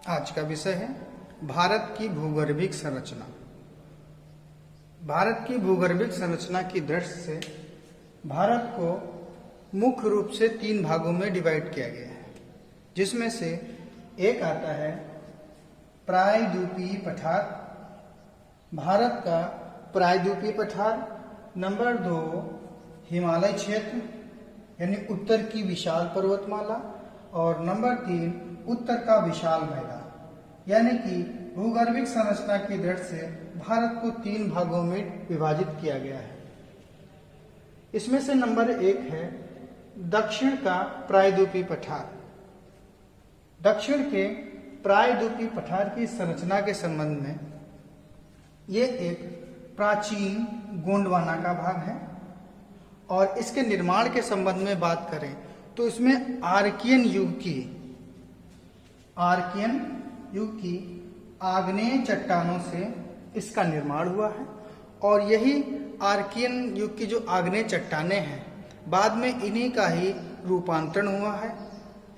आज का विषय है भारत की भूगर्भिक संरचना। भारत की भूगर्भिक संरचना की दृष्टि से भारत को मुख्य रूप से 3 भागों में डिवाइड किया गया है, जिसमें से एक आता है प्रायद्वीपीय पठार, भारत का प्रायद्वीपीय पठार। नंबर 2 हिमालय क्षेत्र यानी उत्तर की विशाल पर्वतमाला, और नंबर 3 उत्तर का विशाल मैदान। यानी कि भूगर्भिक संरचना की दृष्टि से भारत को 3 भागों में विभाजित किया गया है। इसमें से नंबर 1 है दक्षिण का प्रायद्वीपीय पठार। दक्षिण के प्रायद्वीपीय पठार की संरचना के संबंध में ये एक प्राचीन गोंडवाना का भाग है, और इसके निर्माण के संबंध में बात करें तो इसमें आर्कियन युग की आग्नेय चट्टानों से इसका निर्माण हुआ है। और यही आर्कियन युग की जो आग्नेय चट्टानें हैं, बाद में इन्हीं का ही रूपांतरण हुआ है,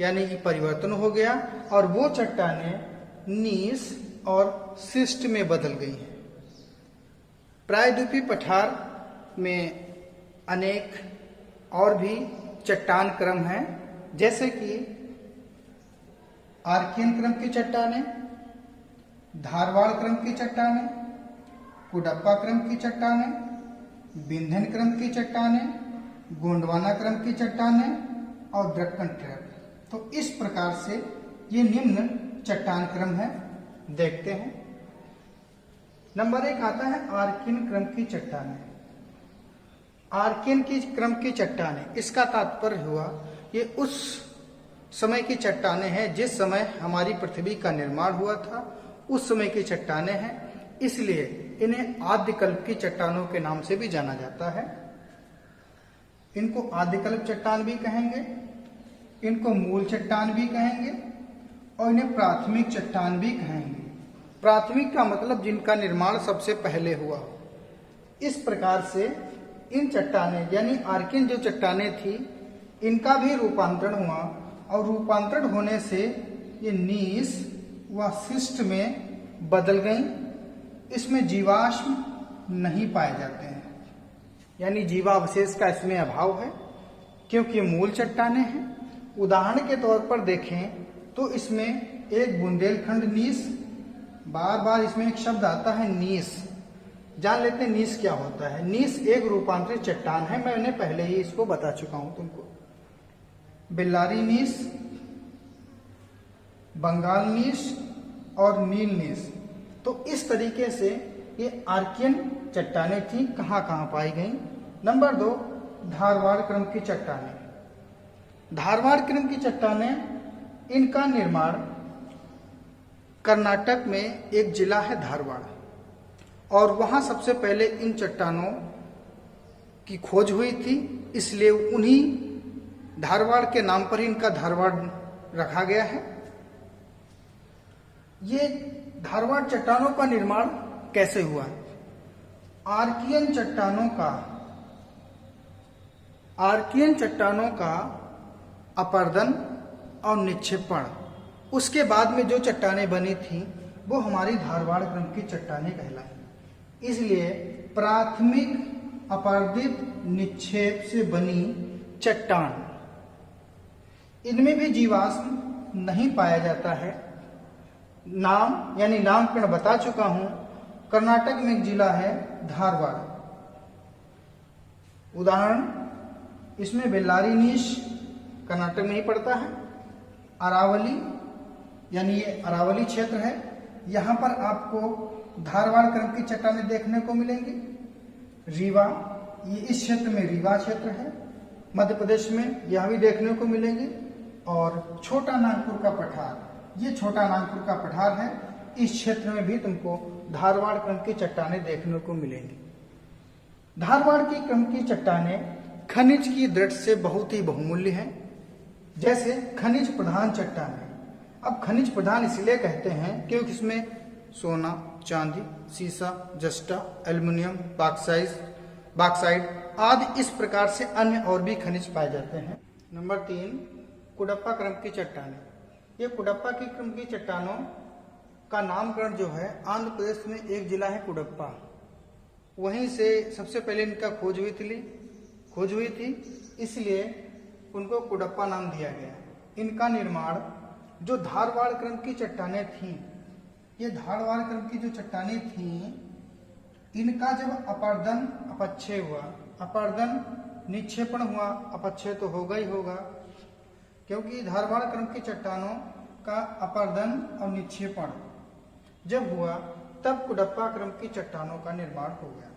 यानी कि परिवर्तन हो गया, और वो चट्टानें नीस और शिस्ट में बदल गई हैं। प्रायद्वीपीय पठार में अनेक और भी चट्टान क्रम हैं, जैसे कि आर्कियन क्रम की चट्टानें, धारवाड़ क्रम की चट्टानें, कुडप्पा क्रम की चट्टानें, विंध्यन क्रम की चट्टानें, गोंडवाना क्रम की चट्टानें और दक्कन ट्रैप। तो इस प्रकार से ये निम्न चट्टान क्रम है, देखते हैं। नंबर 1 आता है आर्कियन क्रम की चट्टानें। आर्कियन की क्रम की चट्टानें, इसका तात्पर्य हुआ ये उस समय की चट्टानें हैं जिस समय हमारी पृथ्वी का निर्माण हुआ था, उस समय की चट्टानें हैं, इसलिए इन्हें आद्यकल्प की चट्टानों के नाम से भी जाना जाता है। इनको आद्यकल्प चट्टान भी कहेंगे, इनको मूल चट्टान भी कहेंगे, और इन्हें प्राथमिक चट्टान भी कहेंगे। प्राथमिक का मतलब जिनका निर्माण सबसे पहले हुआ। इस प्रकार से इन चट्टानें यानी आर्कियन जो चट्टानें थी, इनका भी रूपांतरण हुआ, और रूपांतरण होने से ये नीस व शिस्ट में बदल गई। इसमें जीवाश्म नहीं पाए जाते हैं, यानी जीवावशेष का इसमें अभाव है, क्योंकि मूल चट्टानें हैं। उदाहरण के तौर पर देखें तो इसमें एक बुंदेलखंड नीस, बार बार इसमें एक शब्द आता है नीस। जान लेते हैं नीस क्या होता है। नीस एक रूपांतरित चट्टान है, मैंने पहले ही इसको बता चुका हूं तुमको। बेल्लारी नीस, बंगाल नीस और नील नीस। तो इस तरीके से ये आर्कियन चट्टानें थी, कहां कहां पाई गई। नंबर 2 धारवाड़ क्रम की चट्टानें। धारवाड़ क्रम की चट्टानें, इनका निर्माण कर्नाटक में एक जिला है धारवाड़, और वहां सबसे पहले इन चट्टानों की खोज हुई थी, इसलिए उन्हीं धारवाड़ के नाम पर ही इनका धारवाड़ रखा गया है। ये धारवाड़ चट्टानों का निर्माण कैसे हुआ? आर्कियन चट्टानों का अपरदन और निक्षेपण, उसके बाद में जो चट्टानें बनी थी वो हमारी धारवाड़ क्रम की चट्टानें कहलाई। इसलिए प्राथमिक अपरदित निक्षेप से बनी चट्टान, इनमें भी जीवाश्म नहीं पाया जाता है। नाम यानी नामकरण बता चुका हूं। कर्नाटक में एक जिला है धारवाड़। उदाहरण इसमें बेल्लारी नीस कर्नाटक में ही पड़ता है। अरावली यानी ये अरावली क्षेत्र है, यहाँ पर आपको धारवाड़ क्रम की चट्टानें देखने को मिलेंगी। रीवा, ये इस क्षेत्र में रीवा क्षेत्र है, मध्य प्रदेश में यह भी देखने को मिलेंगे। और छोटा नागपुर का पठार, ये छोटा नागपुर का पठार है, इस क्षेत्र में भी तुमको धारवाड़ क्रम की चट्टानें देखने को मिलेंगी। धारवाड़ की क्रम की चट्टानें खनिज की दृष्टि से बहुत ही बहुमूल्य हैं, जैसे खनिज प्रधान चट्टानें। अब खनिज प्रधान इसलिए कहते हैं क्योंकि इसमें सोना, चांदी, सीसा, जस्टा, एल्युमिनियम, बॉक्साइट आदि इस प्रकार से अन्य और भी खनिज पाए जाते हैं। नंबर 3 कुडप्पा क्रम की चट्टानें। ये कुडप्पा की क्रम की चट्टानों का नामकरण जो है, आंध्र प्रदेश में एक जिला है कुडप्पा, वहीं से सबसे पहले इनका खोज हुई थी, इसलिए उनको कुडप्पा नाम दिया गया। इनका निर्माण जो धारवाड़ क्रम की चट्टानें थीं, ये धारवाड़ क्रम की जो चट्टानें थीं, इनका जब अपर्दन अपक्षय हुआ, अपर्दन निक्षेपण हुआ, अपक्षय तो होगा ही होगा, क्योंकि धारवाड़ क्रम की चट्टानों का अपर्दन और निक्षेपण जब हुआ तब कुडप्पा क्रम की चट्टानों का निर्माण हो गया।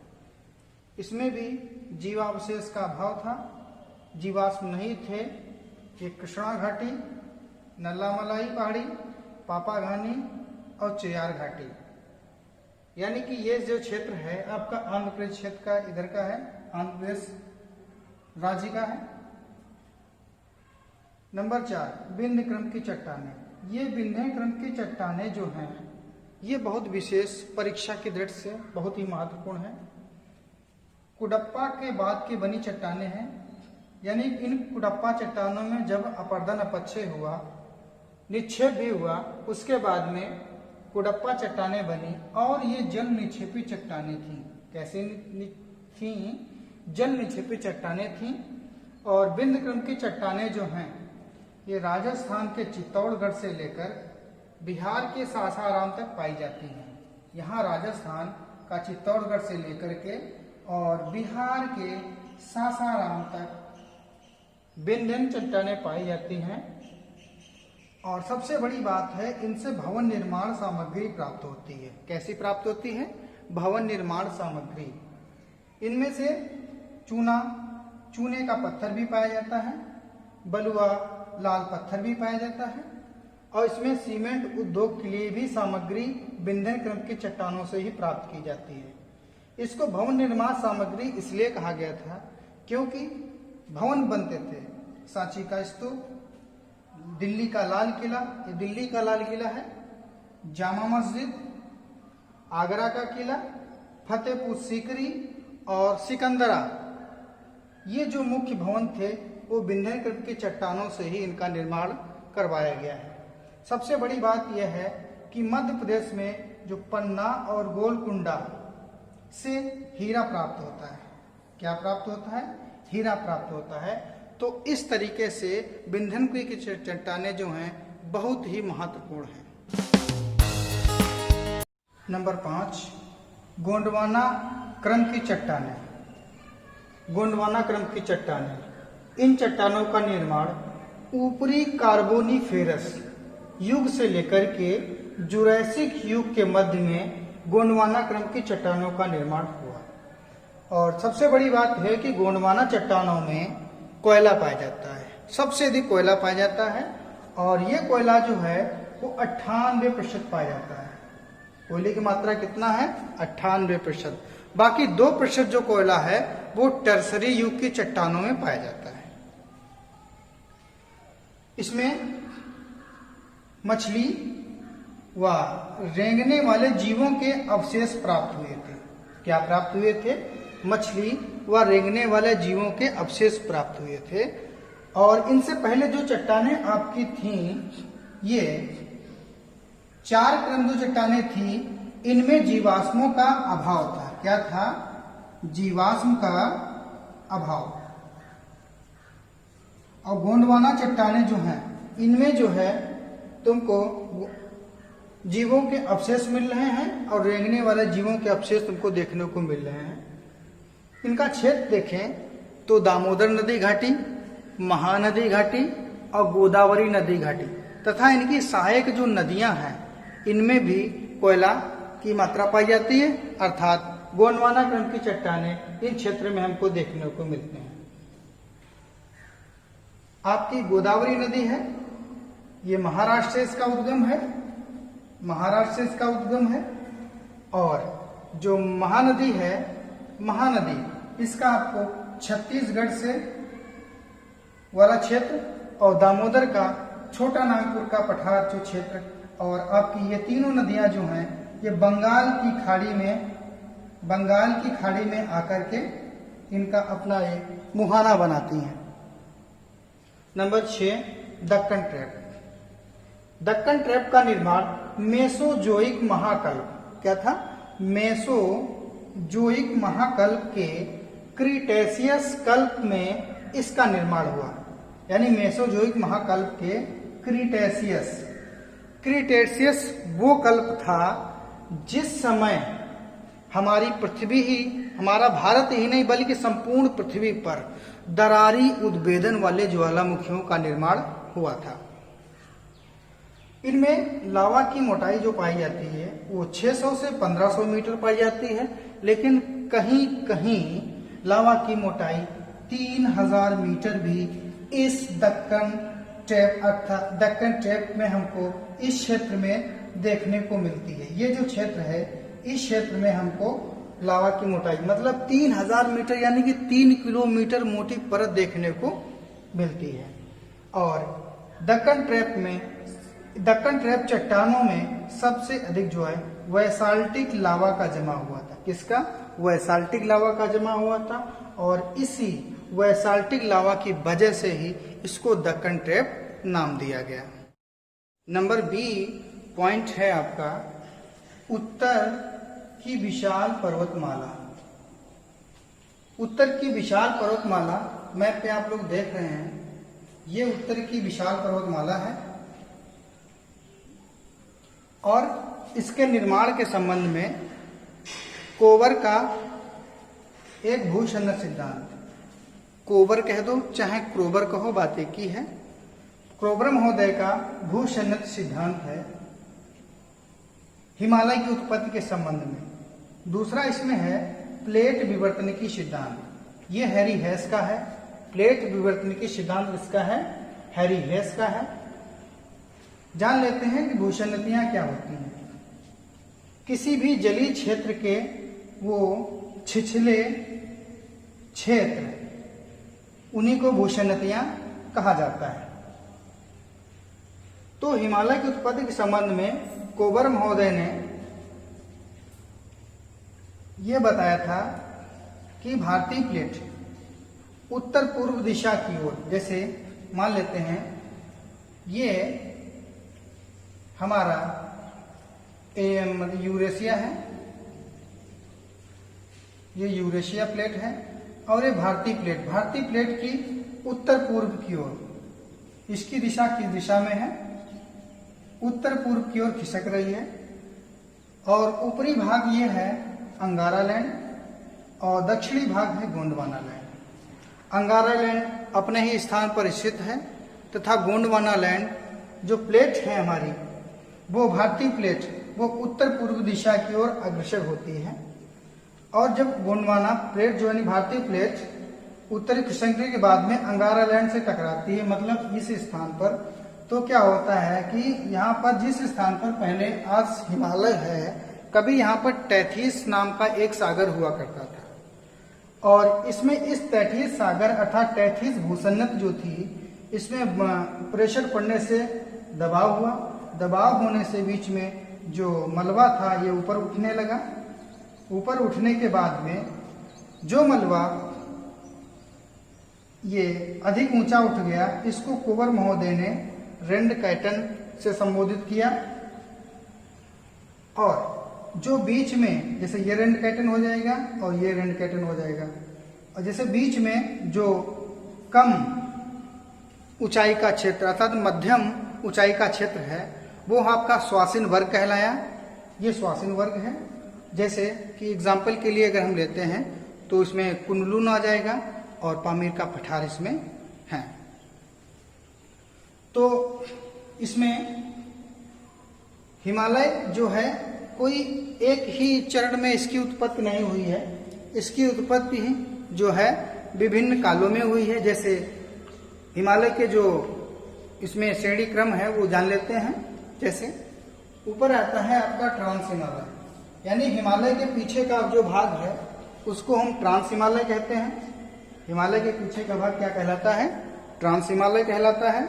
इसमें भी जीवावशेष का अभाव था, जीवाश्म नहीं थे। ये कृष्णा घाटी, नल्लामलाई पहाड़ी, पापाघानी और चेयार घाटी, यानी कि ये जो क्षेत्र है आपका आंध्र प्रदेश क्षेत्र का, इधर का है, आंध्र प्रदेश राज्य का है। नंबर 4, विंध्य क्रम की चट्टानें। ये विंध्य क्रम की चट्टानें जो हैं, ये बहुत विशेष, परीक्षा की दृष्टि से बहुत ही महत्वपूर्ण है। कुडप्पा के बाद की बनी चट्टानें हैं, यानी इन कुडप्पा चट्टानों में जब अपर्दन अपक्षय हुआ, निक्षेप भी हुआ, उसके बाद में कुडप्पा चट्टानें बनी और ये जल निक्षेपी चट्टानें थीं। कैसे थीं? जल निक्षेपी चट्टानें थीं। और विंध्य क्रम की चट्टानें जो हैं, ये राजस्थान के चित्तौड़गढ़ से लेकर बिहार के सासाराम तक पाई जाती हैं। यहाँ राजस्थान का चित्तौड़गढ़ से लेकर के और बिहार के सासाराम तक विंध्य चट्टानें पाई जाती हैं। और सबसे बड़ी बात है, इनसे भवन निर्माण सामग्री प्राप्त होती है। कैसी प्राप्त होती है? भवन निर्माण सामग्री। इनमें से चूने का पत्थर भी पाया जाता है, बलुआ, लाल पत्थर भी पाया जाता है, और इसमें सीमेंट उद्योग के लिए भी सामग्री विंध्य क्रम की चट्टानों से ही प्राप्त की जाती है। इसको भवन निर्माण सामग्री इसलिए कहा गया था क्योंकि भवन बनते थे। सांची का स्तूप, दिल्ली का लाल किला, ये दिल्ली का लाल किला है, जामा मस्जिद, आगरा का किला, फतेहपुर सीकरी और सिकंदरा, ये जो मुख्य भवन थे वो विंध्य क्रम की चट्टानों से ही इनका निर्माण करवाया गया है। सबसे बड़ी बात यह है कि मध्य प्रदेश में जो पन्ना और गोलकुंडा से हीरा प्राप्त होता है। क्या प्राप्त होता है? हीरा प्राप्त होता है। तो इस तरीके से विंध्य क्रम की चट्टानें जो हैं बहुत ही महत्वपूर्ण हैं। नंबर 5, गोंडवाना क्रम की चट्टानें। गोंडवाना क्रम की चट्टानें, इन चट्टानों का निर्माण ऊपरी कार्बोनिफेरस युग से लेकर के जुरैसिक युग के मध्य में गोंडवाना क्रम की चट्टानों का निर्माण हुआ। और सबसे बड़ी बात है कि गोंडवाना चट्टानों में कोयला पाया जाता है, सबसे अधिक कोयला पाया जाता है। और ये कोयला जो है वो 98% पाया जाता है। कोयले की मात्रा कितना है? 98%। बाकी 2% जो कोयला है वो टर्सरी युग की चट्टानों में पाया जाता है। इसमें मछली व रेंगने वाले जीवों के अवशेष प्राप्त हुए थे। क्या प्राप्त हुए थे? मछली व रेंगने वाले जीवों के अवशेष प्राप्त हुए थे। और इनसे पहले जो चट्टानें आपकी थीं, ये 4 क्रम जो चट्टानें थीं, इनमें जीवाश्मों का अभाव था। क्या था? जीवाश्म का अभाव। और गोंडवाना चट्टानें जो हैं, इनमें जो है तुमको जीवों के अवशेष मिल रहे हैं और रेंगने वाले जीवों के अवशेष तुमको देखने को मिल रहे हैं। इनका क्षेत्र देखें तो दामोदर नदी घाटी, महानदी घाटी और गोदावरी नदी घाटी तथा इनकी सहायक जो नदियां हैं, इनमें भी कोयला की मात्रा पाई जाती है। अर्थात गोंडवाना क्रम की चट्टानें इन क्षेत्र में हमको देखने को मिलते हैं। आपकी गोदावरी नदी है, ये महाराष्ट्र से इसका उद्गम है, महाराष्ट्र से इसका उद्गम है। और जो महानदी है, महानदी इसका आपको छत्तीसगढ़ से वाला क्षेत्र और दामोदर का छोटा नागपुर का पठार जो क्षेत्र, और आपकी ये तीनों नदियां जो हैं ये बंगाल की खाड़ी में आकर के इनका अपना एक मुहाना बनाती हैं। Number 6, Deccan trap. Deccan trap का निर्माण मेसोजोइक महाकल्प, क्या था, मेसोजोइक महाकल्प के क्रीटेशियस कल्प में इसका निर्माण हुआ। यानी मेसोजोइक महाकल्प के क्रीटेशियस वो कल्प था जिस समय हमारी पृथ्वी ही, हमारा भारत ही नहीं बल्कि संपूर्ण पृथ्वी पर दरारी उद्भेदन वाले ज्वालामुखियों का निर्माण हुआ था। इनमें लावा की मोटाई जो पाई जाती है वो 600 से 1500 मीटर पाई जाती है, लेकिन कहीं कहीं लावा की मोटाई 3000 मीटर भी इस दक्कन ट्रैप अर्थात दक्कन ट्रैप में हमको इस क्षेत्र में देखने को मिलती है। ये जो क्षेत्र है, इस क्षेत्र में हमको लावा की मोटाई मतलब 3000 मीटर यानी कि 3 किलोमीटर मोटी परत देखने को मिलती है। और दक्कन ट्रैप चट्टानों में सबसे अधिक जो है वैसाल्टिक लावा का जमा हुआ था। किसका? वैसाल्टिक लावा का जमा हुआ था, और इसी वैसाल्टिक लावा की वजह से ही इसको दक्कन ट्रैप नाम दिया गया। नंबर बी पॉइंट है आपका उत्तर की विशाल पर्वतमाला। उत्तर की विशाल पर्वतमाला मैप पे आप लोग देख रहे हैं, ये उत्तर की विशाल पर्वतमाला है और इसके निर्माण के संबंध में कोबर का एक भूसंरचना सिद्धांत, कोबर कह दो चाहे क्रोबर कहो, बात एक ही है। क्रोबर महोदय का भूसंरचना सिद्धांत है हिमालय की उत्पत्ति के संबंध में। दूसरा इसमें है प्लेट विवर्तनिकी सिद्धांत, ये हैरी हेस का है। प्लेट विवर्तनिकी सिद्धांत इसका है, हैरी हेस का है। जान लेते हैं कि भूसंरचनाएं क्या होती हैं। किसी भी जलीय क्षेत्र के वो छिछले क्षेत्र, उन्हीं को भूसंरचनाएं कहा जाता है। तो हिमालय की उत्पत्ति के संबंध में कोबर महोदय ने यह बताया था कि भारतीय प्लेट उत्तर पूर्व दिशा की ओर, जैसे मान लेते हैं ये हमारा यूरेशिया है, ये यूरेशिया प्लेट है, और ये भारतीय प्लेट की उत्तर पूर्व की ओर, इसकी दिशा किस दिशा में है? उत्तर पूर्व की ओर खिसक रही है। और ऊपरी भाग ये है अंगारा लैंड और दक्षिणी भाग है गोंडवाना लैंड। अंगारा लैंड अपने ही स्थान पर स्थित है तथा गोंडवाना लैंड जो प्लेट है हमारी, वो भारतीय प्लेट, वो उत्तर पूर्व दिशा की ओर अग्रसर होती है। और जब गोंडवाना प्लेट जो है भारतीय प्लेट उत्तरी खिसकने के बाद में अंगारा लैंड से टकराती है, मतलब इस स्थान पर, तो क्या होता है कि यहाँ पर जिस स्थान पर पहले आज हिमालय है, कभी यहाँ पर तैथीस नाम का एक सागर हुआ करता था। और इसमें इस तैथीस सागर अर्थात तैथीस भूसन्नत जो थी, इसमें प्रेशर पड़ने से दबाव हुआ। दबाव होने से बीच में जो मलबा था ये ऊपर उठने लगा। ऊपर उठने के बाद में जो मलबा ये अधिक ऊंचा उठ गया, इसको कोबर महोदय ने रेंडकैटन से संबोधित किया। और जो बीच में, जैसे ये रेंडकैटन हो जाएगा और ये रेंडकैटन हो जाएगा, और जैसे बीच में जो कम ऊंचाई का क्षेत्र अर्थात मध्यम ऊंचाई का क्षेत्र है, वो आपका स्वासिन वर्ग कहलाया। ये स्वासिन वर्ग है। जैसे कि एग्जाम्पल के लिए अगर हम लेते हैं तो इसमें कुनलुन आ जाएगा और पामीर का पठार इसमें है। तो इसमें हिमालय जो है कोई एक ही चरण में इसकी उत्पत्ति नहीं हुई है। इसकी उत्पत्ति जो है विभिन्न कालों में हुई है। जैसे हिमालय के जो इसमें श्रेणी क्रम है वो जान लेते हैं। जैसे ऊपर आता है आपका ट्रांस हिमालय, यानी हिमालय के पीछे का जो भाग है उसको हम ट्रांस हिमालय कहते हैं। हिमालय के पीछे का भाग क्या कहलाता है? ट्रांस हिमालय कहलाता है।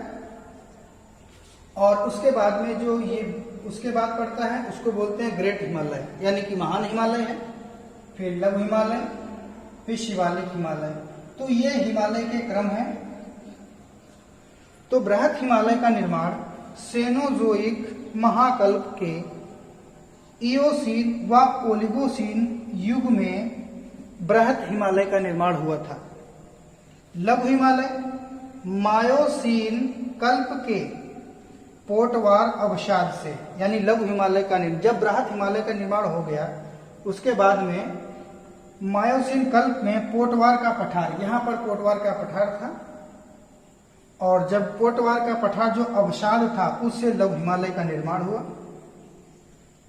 और उसके बाद में जो ये उसके बाद पड़ता है उसको बोलते हैं ग्रेट हिमालय, यानी कि महान हिमालय है। फिर लघु हिमालय, फिर शिवालिक हिमालय। तो ये हिमालय के क्रम है। तो बृहत हिमालय का निर्माण सेनोजोइक महाकल्प के इयोसीन व ओलिगोसीन युग में बृहत हिमालय का निर्माण हुआ था। लघु हिमालय मायोसीन कल्प के पोटवार अवसाद से, यानी लघु हिमालय का जब बृहत हिमालय का निर्माण हो गया उसके बाद में मायोसीन कल्प में पोटवार का पठार, यहां पर पोटवार का पठार था, और जब पोटवार का पठार जो अवसाद था उससे लघु हिमालय का निर्माण हुआ।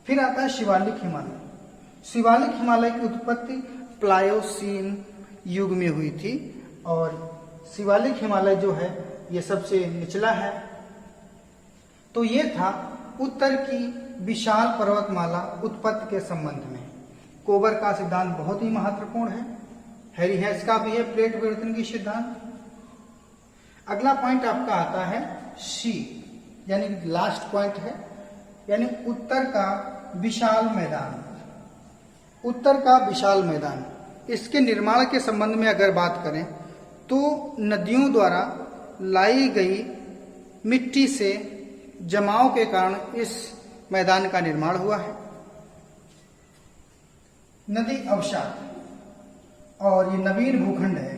फिर आता है शिवालिक हिमालय। शिवालिक हिमालय की उत्पत्ति प्लायोसीन युग में हुई थी, और शिवालिक हिमालय जो है ये सबसे निचला है। तो ये था उत्तर की विशाल पर्वतमाला उत्पत्ति के संबंध में। कोबर का सिद्धांत बहुत ही महत्वपूर्ण है। हैरी हेस का भी है प्लेट विवर्तन की सिद्धांत। अगला पॉइंट आपका आता है सी, यानी लास्ट पॉइंट है, यानी उत्तर का विशाल मैदान। उत्तर का विशाल मैदान, इसके निर्माण के संबंध में अगर बात करें तो नदियों द्वारा लाई गई मिट्टी से जमाव के कारण इस मैदान का निर्माण हुआ है। नदी अवसाद, और ये नवीन भूखंड है।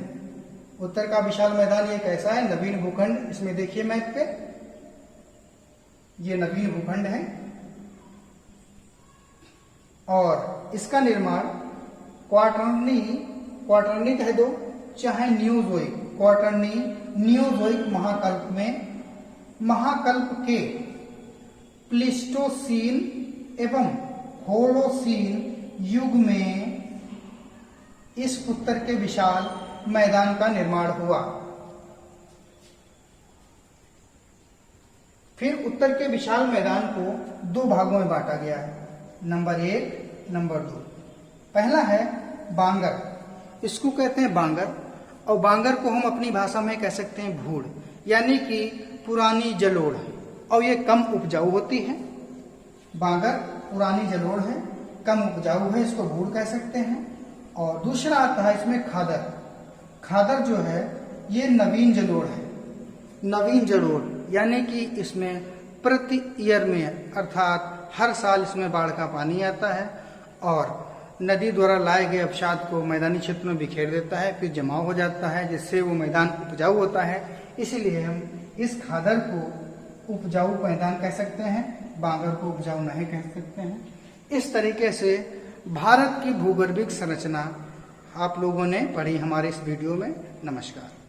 उत्तर का विशाल मैदान ये कैसा है? नवीन भूखंड। इसमें देखिए मैप पे, ये नवीन भूखंड है, और इसका निर्माण क्वाटरनी कह दो चाहे न्यूजोइक, क्वाटरनी न्यूजोइक महाकल्प में, महाकल्प के प्लीस्टोसीन एवं होलोसीन युग में इस उत्तर के विशाल मैदान का निर्माण हुआ। फिर उत्तर के विशाल मैदान को दो भागों में बांटा गया है, नंबर 1, नंबर 2। पहला है बांगर, इसको कहते हैं बांगर, और बांगर को हम अपनी भाषा में कह सकते हैं भूड़, यानी कि पुरानी जलोढ़, और ये कम उपजाऊ होती है। बांगर पुरानी जलोढ़ है, कम उपजाऊ है, इसको भूड़ कह सकते हैं। और दूसरा आता है इसमें खादर। खादर जो है ये नवीन जलोढ़ है। नवीन जलोढ़ यानी कि इसमें प्रति ईयर में, अर्थात हर साल इसमें बाढ़ का पानी आता है और नदी द्वारा लाए गए अवसाद को मैदानी क्षेत्र में बिखेर देता है, फिर जमाव हो जाता है, जिससे वो मैदान उपजाऊ होता है। इसीलिए हम इस खादर को उपजाऊ मैदान कह सकते हैं, बांगर को उपजाऊ नहीं कह सकते हैं। इस तरीके से भारत की भूगर्भिक संरचना आप लोगों ने पढ़ी हमारे इस वीडियो में। नमस्कार।